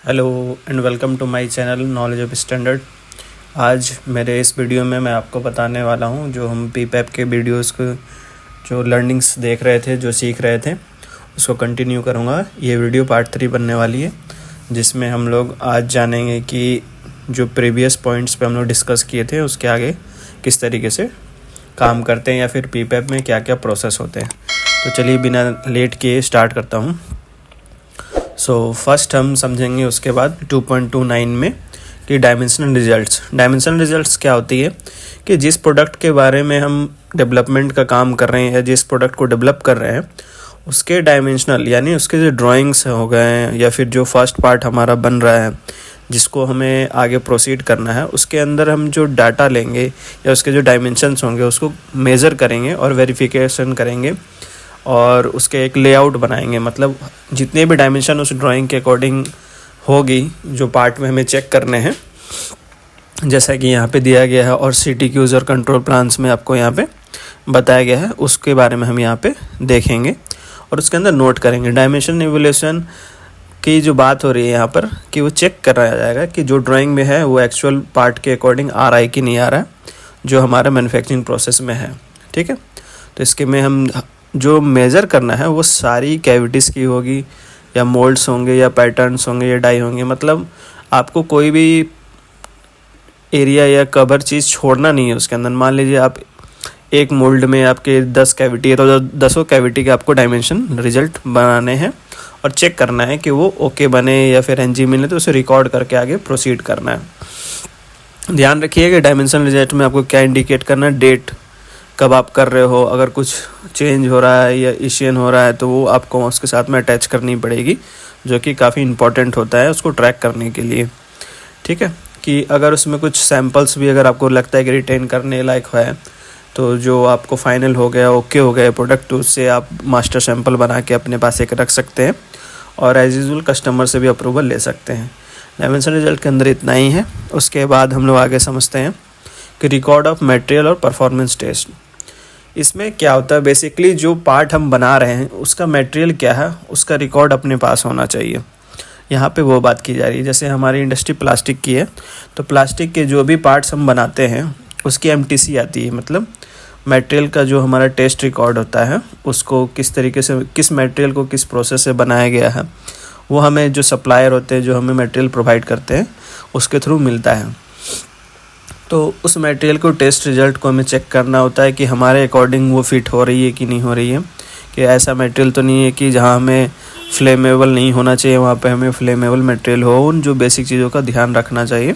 Hello and welcome to my channel knowledge of standard. आज मेरे इस वीडियो में मैं आपको बताने वाला हूं जो हम पीपैप के वीडियोस को जो लर्निंग्स देख रहे थे, जो सीख रहे थे, उसको कंटिन्यू करूंगा। ये वीडियो पार्ट 3 बनने वाली है, जिसमें हम लोग आज जानेंगे कि जो प्रीवियस पॉइंट्स पे हम लोग डिस्कस किए थे उसके आगे किस तरीके से काम करते हैं या फिर पीपैप में क्या क्या प्रोसेस होते हैं। तो चलिए बिना लेट किए स्टार्ट करता हूँ। फर्स्ट हम समझेंगे उसके बाद 2.29 में कि डायमेंशनल रिजल्ट्स क्या होती है कि जिस प्रोडक्ट के बारे में हम डेवलपमेंट का काम कर रहे हैं या जिस प्रोडक्ट को डेवलप कर रहे हैं उसके डायमेंशनल यानी उसके जो ड्राइंग्स हो गए हैं या फिर जो फर्स्ट पार्ट हमारा बन रहा है जिसको हमें आगे प्रोसीड करना है, उसके अंदर हम जो डाटा लेंगे या उसके जो डायमेंशंस होंगे उसको मेज़र करेंगे और वेरिफिकेशन करेंगे और उसके एक लेआउट बनाएंगे। मतलब जितने भी डायमेंशन उस ड्राइंग के अकॉर्डिंग होगी जो पार्ट में हमें चेक करने हैं, जैसा कि यहाँ पे दिया गया है और CTQs और कंट्रोल प्लान्स में आपको यहाँ पे बताया गया है, उसके बारे में हम यहाँ पे देखेंगे और उसके अंदर नोट करेंगे। डायमेंशन इवैल्यूएशन की जो बात हो रही है यहाँ पर कि वो चेक कराया जाएगा कि जो ड्राइंग में है वो एक्चुअल पार्ट के अकॉर्डिंग आ रहा है कि नहीं आ रहा है जो हमारा मैन्युफैक्चरिंग प्रोसेस में है। ठीक है, तो इसके में हम जो मेज़र करना है वो सारी कैविटीज़ की होगी या मोल्ड्स होंगे या पैटर्न्स होंगे या डाई होंगे। मतलब आपको कोई भी एरिया या कवर चीज़ छोड़ना नहीं है उसके अंदर। मान लीजिए आप एक मोल्ड में आपके 10 कैविटी है तो 10 कैविटी के आपको डायमेंशन रिजल्ट बनाने हैं और चेक करना है कि वो ओके बने या फिर NG मिले तो उसे रिकॉर्ड करके आगे प्रोसीड करना है। ध्यान रखिए कि डायमेंशन रिजल्ट में आपको क्या इंडिकेट करना है, डेट कब आप कर रहे हो, अगर कुछ चेंज हो रहा है या इशियन हो रहा है तो वो आपको उसके साथ में अटैच करनी पड़ेगी, जो कि काफ़ी इंपॉर्टेंट होता है उसको ट्रैक करने के लिए। ठीक है, कि अगर उसमें कुछ सैम्पल्स भी अगर आपको लगता है कि रिटेन करने लायक है तो जो आपको फाइनल हो गया, ओके हो गया प्रोडक्ट, तो उससे आप मास्टर सैम्पल बना के अपने पास एक रख सकते हैं और एज यूजुअल कस्टमर से भी अप्रूवल ले सकते हैं। डायमेंशन रिजल्ट के अंदर इतना ही है। उसके बाद हम लोग आगे समझते हैं कि रिकॉर्ड ऑफ मटेरियल और परफॉर्मेंस टेस्ट। इसमें क्या होता है, बेसिकली जो पार्ट हम बना रहे हैं उसका मटेरियल क्या है उसका रिकॉर्ड अपने पास होना चाहिए। यहाँ पे वो बात की जा रही है। जैसे हमारी इंडस्ट्री प्लास्टिक की है तो प्लास्टिक के जो भी पार्ट्स हम बनाते हैं उसकी MTC आती है, मतलब मटेरियल का जो हमारा टेस्ट रिकॉर्ड होता है उसको किस तरीके से, किस मटेरियल को किस प्रोसेस से बनाया गया है, वो हमें जो सप्लायर होते हैं जो हमें मटेरियल प्रोवाइड करते हैं उसके थ्रू मिलता है। तो उस मटेरियल को टेस्ट रिजल्ट को हमें चेक करना होता है कि हमारे अकॉर्डिंग वो फिट हो रही है कि नहीं हो रही है, कि ऐसा मटेरियल तो नहीं है कि जहाँ हमें फ्लेमेबल नहीं होना चाहिए वहाँ पे हमें फ्लेमेबल मटेरियल हो। उन जो बेसिक चीज़ों का ध्यान रखना चाहिए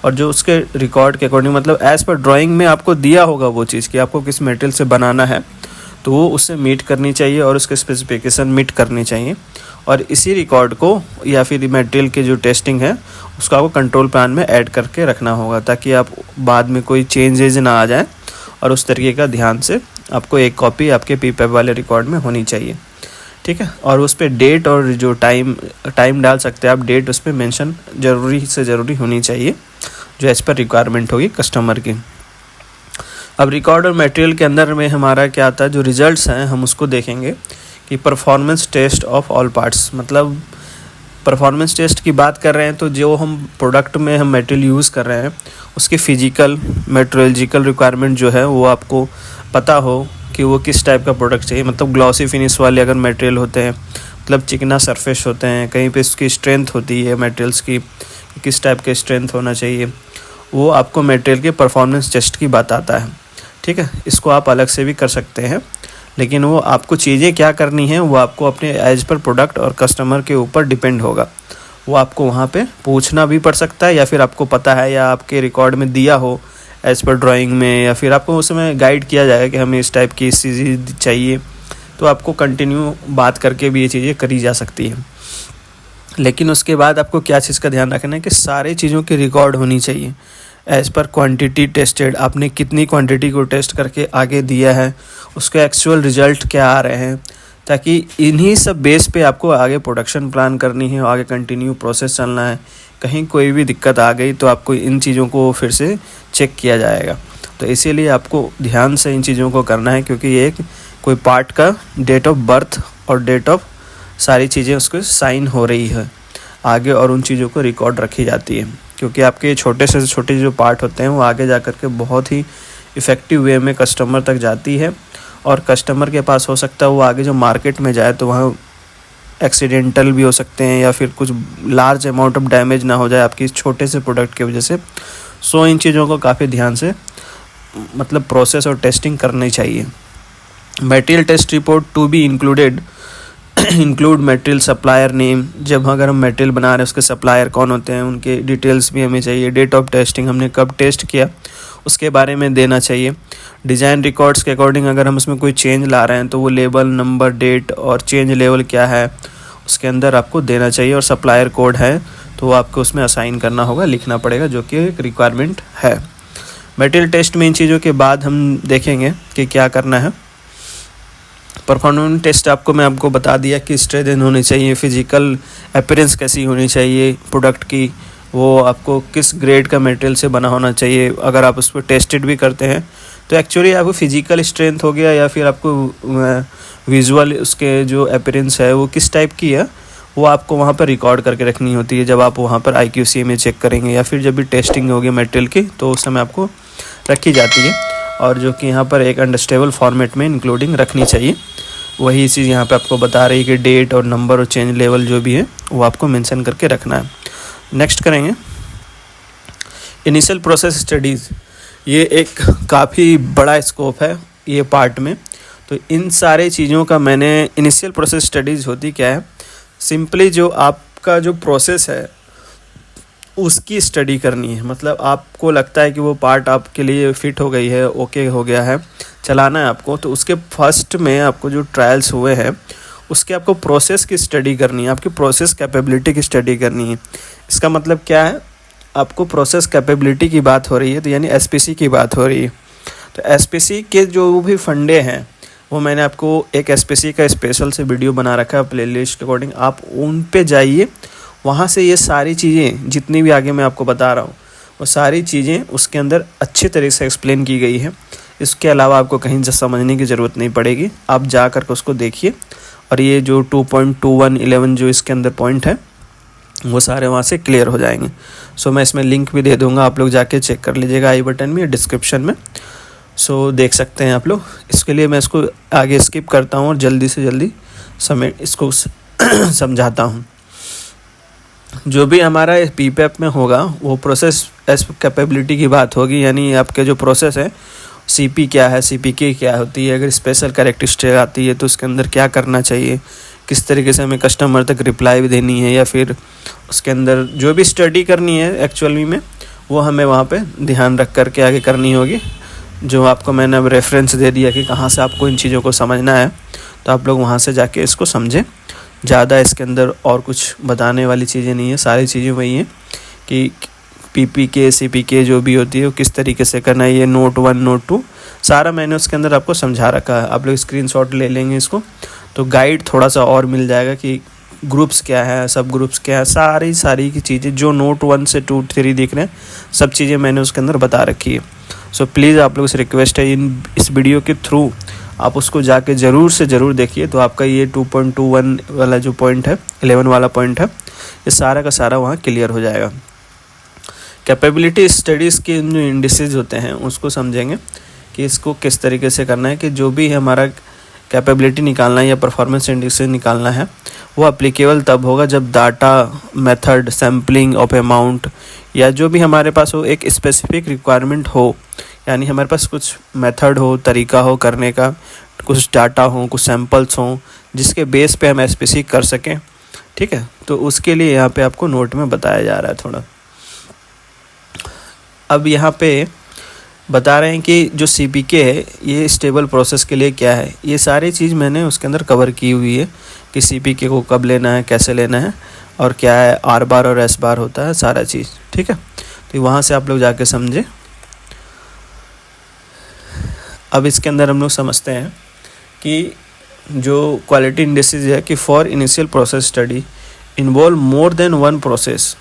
और जो उसके रिकॉर्ड के अकॉर्डिंग, मतलब एज़ पर ड्राइंग में आपको दिया होगा वो चीज़ कि आपको किस मटेरियल से बनाना है तो वो उससे मीट करनी चाहिए और उसके स्पेसिफिकेशन मीट करनी चाहिए। और इसी रिकॉर्ड को या फिर मटेरियल के जो टेस्टिंग है उसको आपको कंट्रोल प्लान में ऐड करके रखना होगा ताकि आप बाद में कोई चेंजेज ना आ जाए और उस तरीके का ध्यान से आपको एक कॉपी आपके पीपैप वाले रिकॉर्ड में होनी चाहिए। ठीक है, और उस पर डेट और जो टाइम डाल सकते हैं आप, डेट उस पर मेंशन ज़रूरी से ज़रूरी होनी चाहिए जो एज पर रिक्वायरमेंट होगी कस्टमर की। अब रिकॉर्ड और मटेरियल के अंदर में हमारा क्या आता है, जो रिजल्ट्स हैं हम उसको देखेंगे कि performance test of all parts. मतलब परफॉर्मेंस टेस्ट की बात कर रहे हैं तो जो हम प्रोडक्ट में हम मटेरियल यूज़ कर रहे हैं उसके फिजिकल मेट्रोलॉजिकल रिक्वायरमेंट जो है वो आपको पता हो कि वो किस टाइप का प्रोडक्ट चाहिए। मतलब ग्लॉसी फिनिश वाले अगर मटेरियल होते हैं, मतलब चिकना सरफेस होते हैं, कहीं पे इसकी स्ट्रेंथ होती है मटेरियल्स की, किस टाइप के स्ट्रेंथ होना चाहिए, वो आपको मटेरियल के परफॉर्मेंस टेस्ट की बताता है। ठीक है, इसको आप अलग से भी कर सकते हैं, लेकिन वो आपको चीज़ें क्या करनी है वो आपको अपने एज पर प्रोडक्ट और कस्टमर के ऊपर डिपेंड होगा। वो आपको वहाँ पे पूछना भी पड़ सकता है या फिर आपको पता है या आपके रिकॉर्ड में दिया हो एज पर ड्राइंग में, या फिर आपको उसमें गाइड किया जाएगा कि हमें इस टाइप की इस चीज़ चाहिए, तो आपको कंटिन्यू बात करके भी ये चीज़ें करी जा सकती है। लेकिन उसके बाद आपको क्या चीज़ का ध्यान रखना है कि सारी चीज़ों की रिकॉर्ड होनी चाहिए एज़ पर क्वांटिटी टेस्टेड। आपने कितनी क्वांटिटी को टेस्ट करके आगे दिया है, उसके एक्चुअल रिजल्ट क्या आ रहे हैं, ताकि इन्हीं सब बेस पे आपको आगे प्रोडक्शन प्लान करनी है, आगे कंटिन्यू प्रोसेस चलना है। कहीं कोई भी दिक्कत आ गई तो आपको इन चीज़ों को फिर से चेक किया जाएगा। तो इसीलिए आपको ध्यान से इन चीज़ों को करना है, क्योंकि ये कोई पार्ट का डेट ऑफ बर्थ और डेट ऑफ सारी चीज़ें उसको साइन हो रही है। आगे और उन चीज़ों को रिकॉर्ड रखी जाती है, क्योंकि आपके छोटे से छोटे जो पार्ट होते हैं वो आगे जा कर के बहुत ही इफ़ेक्टिव वे में कस्टमर तक जाती है, और कस्टमर के पास हो सकता है वो आगे जो मार्केट में जाए तो वहाँ एक्सीडेंटल भी हो सकते हैं या फिर कुछ लार्ज अमाउंट ऑफ डैमेज ना हो जाए आपकी छोटे से प्रोडक्ट की वजह से। सो इन चीज़ों को काफ़ी ध्यान से मतलब प्रोसेस और टेस्टिंग करनी चाहिए। Material test report to be include material supplier name, जब अगर हम मटेरियल बना रहे हैं उसके सप्लायर कौन होते हैं उनके डिटेल्स भी हमें चाहिए। डेट ऑफ टेस्टिंग, हमने कब टेस्ट किया उसके बारे में देना चाहिए। डिज़ाइन रिकॉर्ड्स के अकॉर्डिंग अगर हम उसमें कोई चेंज ला रहे हैं तो वो लेबल नंबर, डेट और चेंज लेवल क्या है उसके अंदर आपको देना चाहिए। और सप्लायर कोड है तो वो आपको उसमें असाइन करना होगा, लिखना पड़ेगा, जो कि एक रिक्वायरमेंट है। मटेरियल टेस्ट में इन चीज़ों के बाद हम देखेंगे कि क्या करना है। परफॉर्मेंस टेस्ट मैं आपको बता दिया कि स्ट्रेंथ होनी चाहिए, फिजिकल अपीयरेंस कैसी होनी चाहिए प्रोडक्ट की, वो आपको किस ग्रेड का मटेरियल से बना होना चाहिए। अगर आप उस पर टेस्टेड भी करते हैं तो एक्चुअली आपको फिजिकल स्ट्रेंथ हो गया या फिर आपको विजुअल उसके जो अपीयरेंस है वो किस टाइप की है वो आपको वहाँ पर रिकॉर्ड करके रखनी होती है। जब आप वहाँ पर IQC में चेक करेंगे या फिर जब भी टेस्टिंग होगी मटेरियल की तो उस समय आपको रखी जाती है, और जो कि यहाँ पर एक अंडरस्टेबल फॉर्मेट में इंक्लूडिंग रखनी चाहिए। वही चीज़ यहाँ पे आपको बता रही है कि डेट और नंबर और चेंज लेवल जो भी है वो आपको मेंशन करके रखना है। नेक्स्ट करेंगे इनिशियल प्रोसेस स्टडीज़। ये एक काफ़ी बड़ा स्कोप है ये पार्ट में, तो इन सारे चीज़ों का मैंने इनिशियल प्रोसेस स्टडीज़ होती क्या है, सिंपली जो आपका जो प्रोसेस है उसकी स्टडी करनी है। मतलब आपको लगता है कि वो पार्ट आपके लिए फिट हो गई है, ओके हो गया है, चलाना है आपको, तो उसके फर्स्ट में आपको जो ट्रायल्स हुए हैं उसके आपको प्रोसेस की स्टडी करनी है, आपकी प्रोसेस कैपेबिलिटी की स्टडी करनी है। इसका मतलब क्या है, आपको प्रोसेस कैपेबिलिटी की बात हो रही है तो यानी SPC की बात हो रही है। तो SPC के जो भी फंडे हैं वो मैंने आपको एक SPC का स्पेशल से वीडियो बना रखा है प्लेलिस्ट के अकॉर्डिंग, आप उन पे जाइए, वहाँ से ये सारी चीज़ें जितनी भी आगे मैं आपको बता रहा हूँ वो सारी चीज़ें उसके अंदर अच्छे तरीके से एक्सप्लेन की गई है। इसके अलावा आपको कहीं से समझने की ज़रूरत नहीं पड़ेगी, आप जा कर के उसको देखिए। और ये जो 2.2111 जो इसके अंदर पॉइंट है वो सारे वहाँ से क्लियर हो जाएंगे। सो मैं इसमें लिंक भी दे दूँगा, आप लोग जाके चेक कर लीजिएगा आई बटन में या डिस्क्रिप्शन में। सो देख सकते हैं आप लोग। इसके लिए मैं इसको आगे स्किप करता हूँ और जल्दी से जल्दी इसको समझाता हूँ। जो भी हमारा PPAP में होगा वो प्रोसेस कैपेबिलिटी की बात होगी, यानी आपके जो प्रोसेस है CP क्या है, CPK क्या होती है, अगर स्पेशल कैरेक्टरिस्टिक आती है तो उसके अंदर क्या करना चाहिए, किस तरीके से हमें कस्टमर तक रिप्लाई भी देनी है, या फिर उसके अंदर जो भी स्टडी करनी है एक्चुअली में वो हमें वहाँ पे ध्यान रख कर के आगे करनी होगी। जो आपको मैंने अब रेफरेंस दे दिया कि कहाँ से आपको इन चीज़ों को समझना है, तो आप लोग वहाँ से जाके इसको समझें। ज़्यादा इसके अंदर और कुछ बताने वाली चीज़ें नहीं है, सारी चीज़ें वही हैं कि PPK CPK जो भी होती है वो किस तरीके से करना है। ये नोट 1 नोट 2 सारा मैंने उसके अंदर आपको समझा रखा है, आप लोग स्क्रीनशॉट ले लेंगे इसको तो गाइड थोड़ा सा और मिल जाएगा कि ग्रुप्स क्या है, सब ग्रुप्स क्या है, सारी की चीज़ें जो नोट 1 से 2 3 दिख रहे हैं सब चीज़ें मैंने उसके अंदर बता रखी है। सो प्लीज़ आप लोग से रिक्वेस्ट है इस वीडियो के थ्रू आप उसको जाके ज़रूर से ज़रूर देखिए, तो आपका ये 2.21 वाला जो पॉइंट है, 11 वाला पॉइंट है, ये सारा का सारा वहाँ क्लियर हो जाएगा। कैपेबिलिटी स्टडीज़ के जो इंडिसेस होते हैं उसको समझेंगे कि इसको किस तरीके से करना है, कि जो भी हमारा कैपेबिलिटी निकालना है या परफॉर्मेंस इंडिसेस निकालना है वो अप्लीकेबल तब होगा जब data, method, sampling of amount या जो भी हमारे पास हो एक स्पेसिफिक रिक्वायरमेंट हो, यानी हमारे पास कुछ मेथड हो, तरीका हो करने का, कुछ डाटा हो, कुछ सैम्पल्स हों जिसके बेस पे हम SPC कर सकें। ठीक है, तो उसके लिए यहाँ पे आपको नोट में बताया जा रहा है थोड़ा। अब यहाँ पे बता रहे हैं कि जो CPK है ये स्टेबल प्रोसेस के लिए क्या है, ये सारी चीज़ मैंने उसके अंदर कवर की हुई है कि CPK को कब लेना है, कैसे लेना है और क्या है R बार और S बार होता है, सारा चीज़। ठीक है, तो वहाँ से आप लोग जाके समझे। अब इसके अंदर हम लोग समझते हैं कि जो क्वालिटी इंडिसेस है कि for initial process study involve more than one process,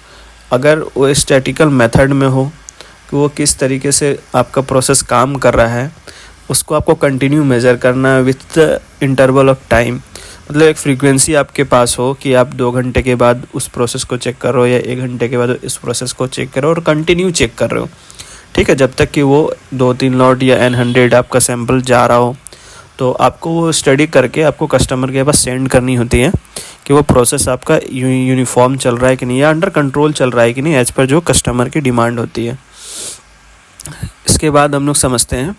अगर वो स्टैटिकल मेथड में हो कि वो किस तरीके से आपका प्रोसेस काम कर रहा है उसको आपको कंटिन्यू मेज़र करना है with the interval of time. मतलब एक फ्रीक्वेंसी आपके पास हो कि आप 2 घंटे के बाद उस प्रोसेस को चेक कर रहे हो या 1 घंटे के बाद इस प्रोसेस को चेक कर रहे हो और कंटिन्यू चेक कर रहे हो, ठीक है, जब तक कि वो 2-3 लॉट या N100 आपका सैंपल जा रहा हो। तो आपको वो स्टडी करके आपको कस्टमर के पास सेंड करनी होती है कि वो प्रोसेस आपका यूनिफॉर्म चल रहा है कि नहीं, या अंडर कंट्रोल चल रहा है कि नहीं, एज पर जो कस्टमर की डिमांड होती है। इसके बाद हम लोग समझते हैं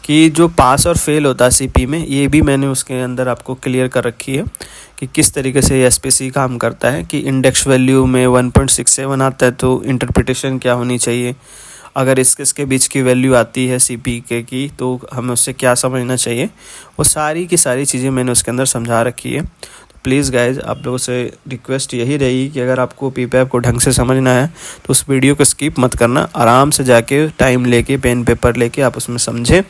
कि जो पास और फेल होता है सीपी में, ये भी मैंने उसके अंदर आपको क्लियर कर रखी है कि किस तरीके से एसपीसी काम करता है। कि इंडेक्स वैल्यू में 1.67 आता है तो इंटरप्रिटेशन क्या होनी चाहिए, अगर इसके बीच की वैल्यू आती है सीपी के की तो हमें उससे क्या समझना चाहिए, वो सारी की सारी चीज़ें मैंने उसके अंदर समझा रखी है। तो प्लीज़ गाइज, आप लोगों से रिक्वेस्ट यही रहेगी कि अगर आपको पीपैप को ढंग से समझना है तो उस वीडियो को स्किप मत करना, आराम से जाके टाइम लेके पेन पेपर लेके आप उसमें समझें।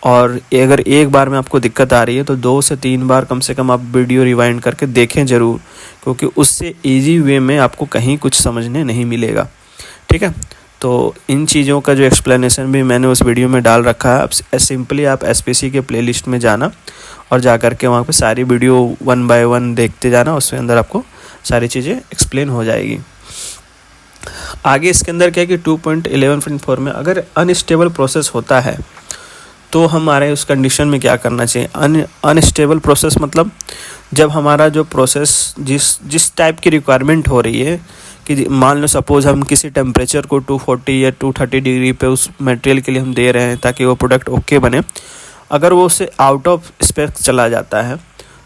और अगर एक बार में आपको दिक्कत आ रही है तो 2 से 3 बार कम से कम आप वीडियो रिवाइंड करके देखें ज़रूर, क्योंकि उससे ईजी वे में आपको कहीं कुछ समझने नहीं मिलेगा, ठीक है। तो इन चीज़ों का जो एक्सप्लेनेशन भी मैंने उस वीडियो में डाल रखा है। अब सिंपली आप एसपीसी के प्लेलिस्ट में जाना और जा कर के वहाँ पे सारी वीडियो 1 बाय 1 देखते जाना, उसके अंदर आपको सारी चीज़ें एक्सप्लेन हो जाएगी। आगे इसके अंदर क्या है कि 2.11.4 में अगर अनस्टेबल प्रोसेस होता है तो हमारे उस कंडीशन में क्या करना चाहिए। अनस्टेबल प्रोसेस मतलब जब हमारा जो प्रोसेस जिस टाइप की रिक्वायरमेंट हो रही है, कि मान लो सपोज़ हम किसी टेम्परेचर को 240 या 230 डिग्री पे उस मटेरियल के लिए हम दे रहे हैं ताकि वो प्रोडक्ट ओके बने, अगर वो उससे आउट ऑफ स्पेक चला जाता है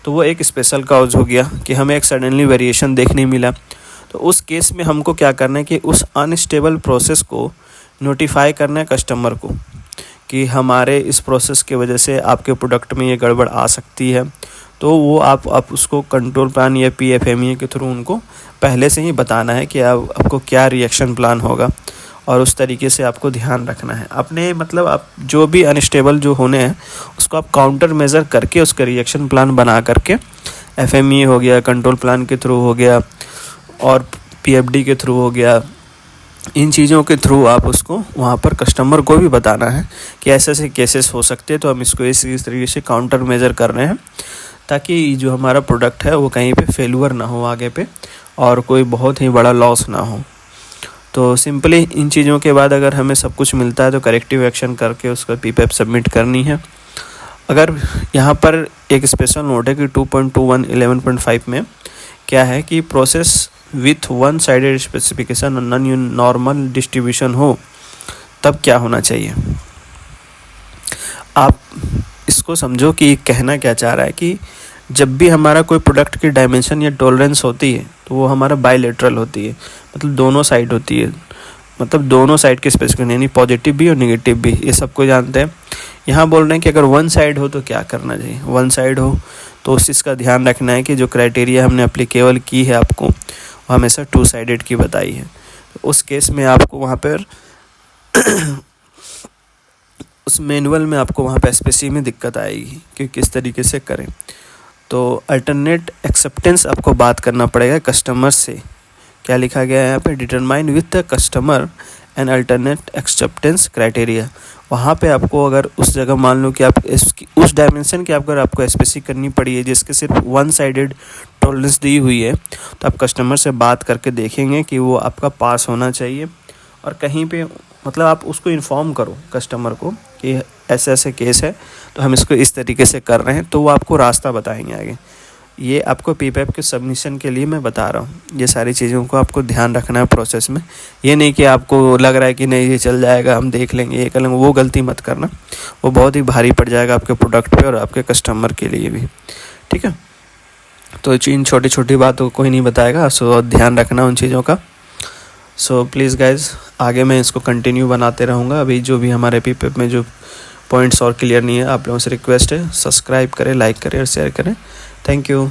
तो वो एक स्पेशल कॉज हो गया कि हमें एक सडनली वेरिएशन देखने मिला। तो उस केस में हमको क्या करना है कि उस अनस्टेबल प्रोसेस को नोटिफाई करना है कस्टमर को कि हमारे इस प्रोसेस की वजह से आपके प्रोडक्ट में ये गड़बड़ आ सकती है। तो वो आप उसको कंट्रोल प्लान या PFMEA के थ्रू उनको पहले से ही बताना है कि आपको क्या रिएक्शन प्लान होगा, और उस तरीके से आपको ध्यान रखना है अपने, मतलब आप जो भी अनस्टेबल जो होने हैं उसको आप काउंटर मेज़र करके उसका रिएक्शन प्लान बना करके FMEA हो गया, कंट्रोल प्लान के थ्रू हो गया और PFD के थ्रू हो गया, इन चीज़ों के थ्रू आप उसको वहाँ पर कस्टमर को भी बताना है कि ऐसे ऐसे केसेस हो सकते हैं, तो हम इसको इस तरीके से काउंटर मेज़र कर रहे हैं ताकि जो हमारा प्रोडक्ट है वो कहीं पे फेलुअर ना हो आगे पे और कोई बहुत ही बड़ा लॉस ना हो। तो सिंपली इन चीज़ों के बाद अगर हमें सब कुछ मिलता है तो करेक्टिव एक्शन करके उसका पीपैप सबमिट करनी है। अगर यहाँ पर एक स्पेशल नोट है कि 2.21.11.5 में क्या है कि process with one sided specification non normal distribution हो तब क्या होना चाहिए। आप इसको समझो कि कहना क्या चाह रहा है कि जब भी हमारा कोई प्रोडक्ट की डायमेंशन या टॉलरेंस होती है तो वो हमारा बायलेटरल होती है, मतलब दोनों साइड होती है, मतलब दोनों साइड के स्पेसिफिकेशन, यानी पॉजिटिव भी और नेगेटिव भी, ये सबको जानते हैं। यहाँ बोल रहे हैं कि अगर वन साइड हो तो क्या करना चाहिए। वन साइड हो तो उस चीज़ का ध्यान रखना है कि जो क्राइटेरिया हमने अप्लीकेबल की है आपको वो हमेशा 2 साइडेड की बताई है। तो उस केस में आपको वहाँ पर उस मैनुअल में आपको वहाँ पे एसपीसी में दिक्कत आएगी कि किस तरीके से करें। तो अल्टरनेट एक्सेप्टेंस आपको बात करना पड़ेगा कस्टमर से। क्या लिखा गया है यहाँ पे, determine with the customer and alternate acceptance criteria. वहाँ पे आपको अगर उस जगह मान लो कि आप उस डायमेंशन की अगर आपको एसपीसी करनी पड़ी है जिसके सिर्फ वन साइडेड टॉलरेंस दी हुई है, तो आप कस्टमर से बात करके देखेंगे कि वो आपका पास होना चाहिए। और कहीं पे मतलब आप उसको इन्फॉर्म करो कस्टमर को कि ऐसे ऐसे केस है तो हम इसको इस तरीके से कर रहे हैं, तो वो आपको रास्ता बताएंगे आगे। ये आपको पीपैप के सबमिशन के लिए मैं बता रहा हूँ, ये सारी चीज़ों को आपको ध्यान रखना है प्रोसेस में। ये नहीं कि आपको लग रहा है कि नहीं ये चल जाएगा, हम देख लेंगे, ये कर लेंगे, वो गलती मत करना, वो बहुत ही भारी पड़ जाएगा आपके प्रोडक्ट पे और आपके कस्टमर के लिए भी, ठीक है। तो इन छोटी छोटी बातों को कोई नहीं बताएगा, सो ध्यान रखना उन चीज़ों का। सो प्लीज़ गाइज़, आगे मैं इसको कंटिन्यू बनाते रहूँगा। अभी जो भी हमारे पीपैप में जो पॉइंट्स और क्लियर नहीं है, आप लोगों से रिक्वेस्ट है सब्सक्राइब करें, लाइक करें और शेयर करें। Thank you.